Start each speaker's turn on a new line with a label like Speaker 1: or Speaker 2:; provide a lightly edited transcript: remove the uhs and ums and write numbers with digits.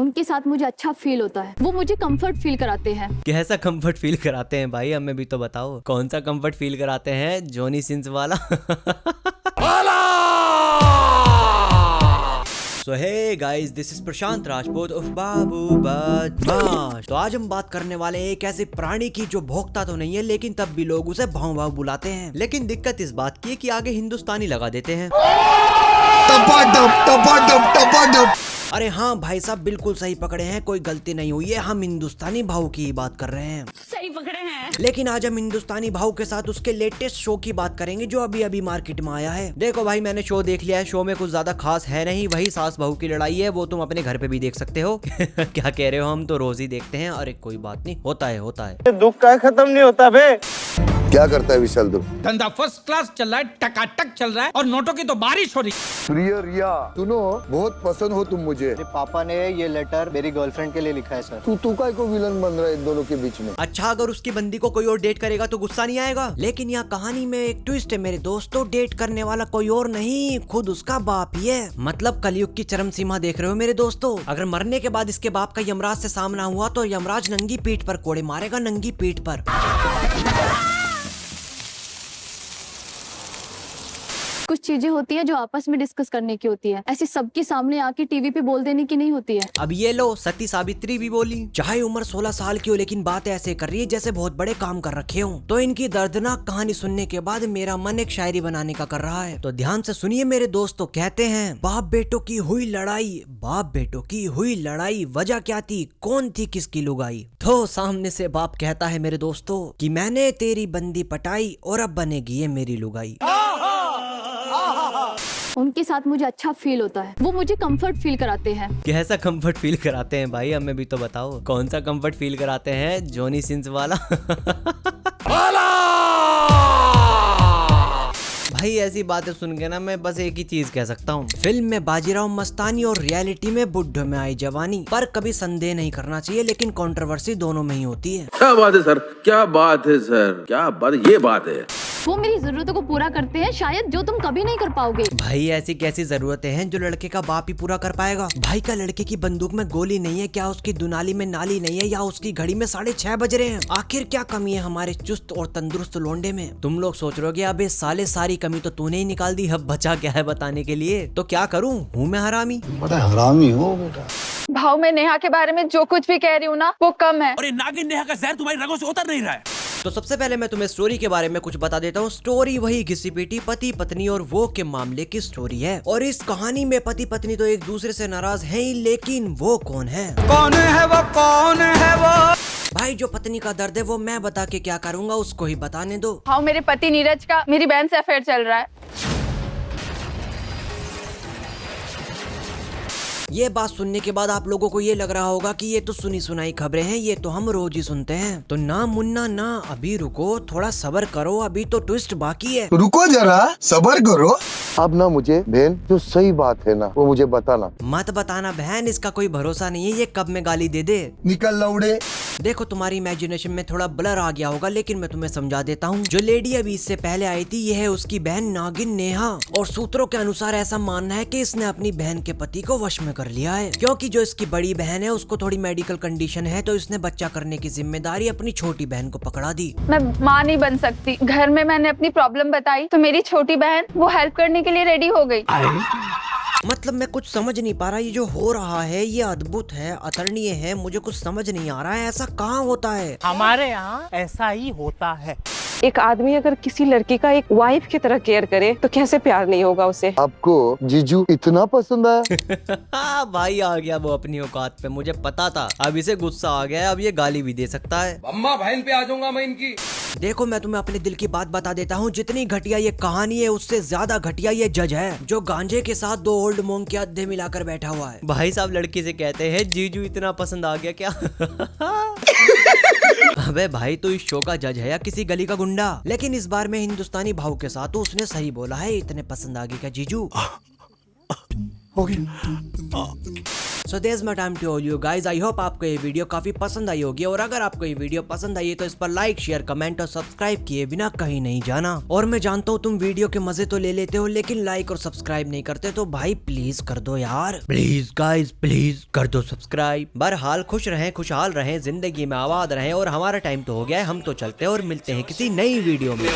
Speaker 1: उनके साथ मुझे अच्छा फील होता है, वो मुझे कंफर्ट फील कराते हैं।
Speaker 2: कैसा कंफर्ट फील कराते हैं भाई, हमें भी तो बताओ। कौन सा कंफर्ट फील कराते हैं, जॉनी सिंस वाला? So hey guys, this is Prashant Rajput of बाबू बदमाश। तो आज हम बात करने वाले हैं एक ऐसे प्राणी की जो भौंकता तो नहीं है लेकिन तब भी लोग उसे भाव भाव बुलाते हैं। लेकिन दिक्कत इस बात की है कि आगे हिंदुस्तानी लगा देते हैं। अरे हाँ भाई साहब, बिल्कुल सही पकड़े हैं, कोई गलती नहीं हुई है, हम हिंदुस्तानी भाव की ही बात कर रहे हैं।
Speaker 1: सही पकड़े हैं।
Speaker 2: लेकिन आज हम हिंदुस्तानी भाव के साथ उसके लेटेस्ट शो की बात करेंगे जो अभी अभी मार्केट में आया है। देखो भाई, मैंने शो देख लिया है, शो में कुछ ज्यादा खास है नहीं, वही सास बहू की लड़ाई है, वो तुम अपने घर पे भी देख सकते हो। क्या कह रहे हो, हम तो रोज ही देखते हैं। अरे कोई बात नहीं, होता है।
Speaker 3: दुख का खत्म नहीं होता बे।
Speaker 4: क्या करता है विशाल तू?
Speaker 5: धंधा फर्स्ट क्लास चल रहा है, टकाटक चल रहा है और नोटों की तो बारिश हो रही है।
Speaker 4: प्रिय रिया, सुनो, बहुत पसंद हो तुम मुझे।
Speaker 3: मेरे पापा ने ये लेटर मेरी गर्लफ्रेंड के लिए लिखा है सर।
Speaker 4: तू काय को विलन बन रहा है इन दोनों के बीच में?
Speaker 2: अच्छा, अगर उसकी बंदी को कोई और डेट करेगा तो गुस्सा नहीं आएगा? लेकिन यहाँ कहानी में एक ट्विस्ट है मेरे दोस्तों, डेट करने वाला कोई और नहीं, खुद उसका बाप ही है। मतलब कलयुग की चरम सीमा देख रहे हो मेरे दोस्तों। अगर मरने के बाद इसके बाप का यमराज से सामना हुआ तो यमराज नंगी पीठ पर कोड़े मारेगा, नंगी पीठ पर।
Speaker 1: कुछ चीजें होती है जो आपस में डिस्कस करने की होती है, ऐसी सबके सामने आके टीवी पे बोल देने की नहीं होती है।
Speaker 2: अब ये लो, सती सावित्री भी बोली। चाहे उम्र 16 साल की हो लेकिन बात ऐसे कर रही है जैसे बहुत बड़े काम कर रखे हो। तो इनकी दर्दनाक कहानी सुनने के बाद मेरा मन एक शायरी बनाने का कर रहा है, तो ध्यान से सुनिए मेरे दोस्तों। कहते हैं, बाप बेटों की हुई लड़ाई, बाप बेटों की हुई लड़ाई, वजह क्या थी, कौन थी किसकी लुगाई? तो सामने से बाप कहता है मेरे दोस्तों कि मैंने तेरी बंदी पटाई और अब बनेगी ये मेरी लुगाई।
Speaker 1: उनके साथ मुझे अच्छा फील होता है, वो मुझे कंफर्ट फील कराते हैं।
Speaker 2: कैसा कंफर्ट फील कराते हैं भाई, हमें भी तो बताओ। कौन सा कंफर्ट फील कराते हैं, जॉनी सिंस वाला? भाई ऐसी बातें सुन के ना मैं बस एक ही चीज कह सकता हूँ, फिल्म में बाजीराव मस्तानी और रियलिटी में बुढ़े में आई जवानी। पर कभी संदेह नहीं करना चाहिए, लेकिन कंट्रोवर्सी दोनों में ही होती है।
Speaker 6: क्या बात है सर, क्या बात है सर, क्या बात, ये बात है।
Speaker 1: वो मेरी जरूरतों को पूरा करते हैं, शायद जो तुम कभी नहीं कर पाओगे।
Speaker 2: भाई ऐसी कैसी जरूरतें हैं जो लड़के का बाप ही पूरा कर पाएगा? भाई का लड़के की बंदूक में गोली नहीं है क्या, उसकी दुनाली में नाली नहीं है, या उसकी घड़ी में 6:30 बज रहे हैं? आखिर क्या कमी है हमारे चुस्त और तंदुरुस्त लोंडे में? तुम लोग सोच रहे हो अबे साले सारी कमी तो तूने ही निकाल दी, अब बचा क्या है बताने के लिए? तो क्या करूँ, हूँ मैं हरामी?
Speaker 4: बड़ा हरामी हो बेटा।
Speaker 7: भाव में नेहा के बारे में जो कुछ भी कह रही हूँ ना, वो कम है।
Speaker 5: और ये नागिन नेहा का जहर तुम्हारी रगों से उतर नहीं रहा है।
Speaker 2: तो सबसे पहले मैं तुम्हें स्टोरी के बारे में कुछ बता देता हूँ। स्टोरी वही घिसी पिटी पति पत्नी और वो के मामले की स्टोरी है। और इस कहानी में पति पत्नी तो एक दूसरे से नाराज हैं ही, लेकिन वो कौन है?
Speaker 5: कौन है वो, कौन है वो?
Speaker 2: भाई जो पत्नी का दर्द है वो मैं बता के क्या करूँगा, उसको ही बताने दो।
Speaker 7: भाव मेरे पति नीरज का मेरी बहन से अफेयर चल रहा है।
Speaker 2: ये बात सुनने के बाद आप लोगों को ये लग रहा होगा कि ये तो सुनी सुनाई खबरें हैं, ये तो हम रोज ही सुनते हैं। तो ना मुन्ना ना, अभी रुको, थोड़ा सब्र करो, अभी तो ट्विस्ट बाकी है।
Speaker 4: रुको जरा, सबर करो। अब ना मुझे बहन जो सही बात है ना वो मुझे बताना।
Speaker 2: मत बताना बहन, इसका कोई भरोसा नहीं है, ये कब में गाली दे दे।
Speaker 4: निकल लौड़े।
Speaker 2: देखो तुम्हारी इमेजिनेशन में थोड़ा ब्लर आ गया होगा, लेकिन मैं तुम्हें समझा देता हूँ। जो लेडी अभी इससे पहले आई थी, ये है उसकी बहन नागिन नेहा। और सूत्रों के अनुसार ऐसा मानना है कि इसने अपनी बहन के पति को वश में कर लिया है, क्योंकि जो इसकी बड़ी बहन है उसको थोड़ी मेडिकल कंडीशन है, तो इसने बच्चा करने की जिम्मेदारी अपनी छोटी बहन को पकड़ा दी।
Speaker 7: मैं माँ नहीं बन सकती। घर में मैंने अपनी प्रॉब्लम बताई तो मेरी छोटी बहन वो हेल्प करने के लिए रेडी हो गई।
Speaker 2: मतलब मैं कुछ समझ नहीं पा रहा, ये जो हो रहा है ये अद्भुत है, अतरणीय है, मुझे कुछ समझ नहीं आ रहा है, ऐसा कहाँ होता है?
Speaker 5: हमारे यहाँ ऐसा ही होता है।
Speaker 8: एक आदमी अगर किसी लड़की का एक वाइफ की तरह केयर करे तो कैसे प्यार नहीं होगा उसे।
Speaker 4: आपको जीजू इतना पसंद आया?
Speaker 2: हाँ भाई, आ गया वो अपनी औकात पे, मुझे पता था। अब इसे गुस्सा आ गया, अब ये गाली भी दे सकता है।
Speaker 5: अम्मा बहन पे आ जाऊंगा मैं इनकी।
Speaker 2: देखो मैं तुम्हें अपने दिल की बात बता देता हूँ, जितनी घटिया ये कहानी है उससे ज्यादा घटिया ये जज है, जो गांजे के साथ 2 ओल्ड मोंग के अद्धे मिलाकर बैठा हुआ है। भाई साहब लड़की से कहते हैं जीजू इतना पसंद आ गया क्या? अबे भाई, तो इस शो का जज है या किसी गली का गुंडा? लेकिन इस बार में हिंदुस्तानी भाव के साथ तो उसने सही बोला है, इतने पसंद आ गया क्या जीजू? So there my time to all you guys, I hope आपको ये वीडियो काफी पसंद आई होगी, और अगर आपको ये वीडियो पसंद आई है तो इस पर लाइक शेयर कमेंट और सब्सक्राइब किए बिना कहीं नहीं जाना। और मैं जानता हूँ तुम वीडियो के मजे तो ले लेते हो लेकिन लाइक और सब्सक्राइब नहीं करते, तो भाई प्लीज कर दो यार, प्लीज गाइस प्लीज कर दो सब्सक्राइब। बहरहाल खुश रहें, खुशहाल रहें, जिंदगी में आबाद रहें, और हमारा टाइम तो हो गया है, हम तो चलते हैं और मिलते हैं किसी नई वीडियो में।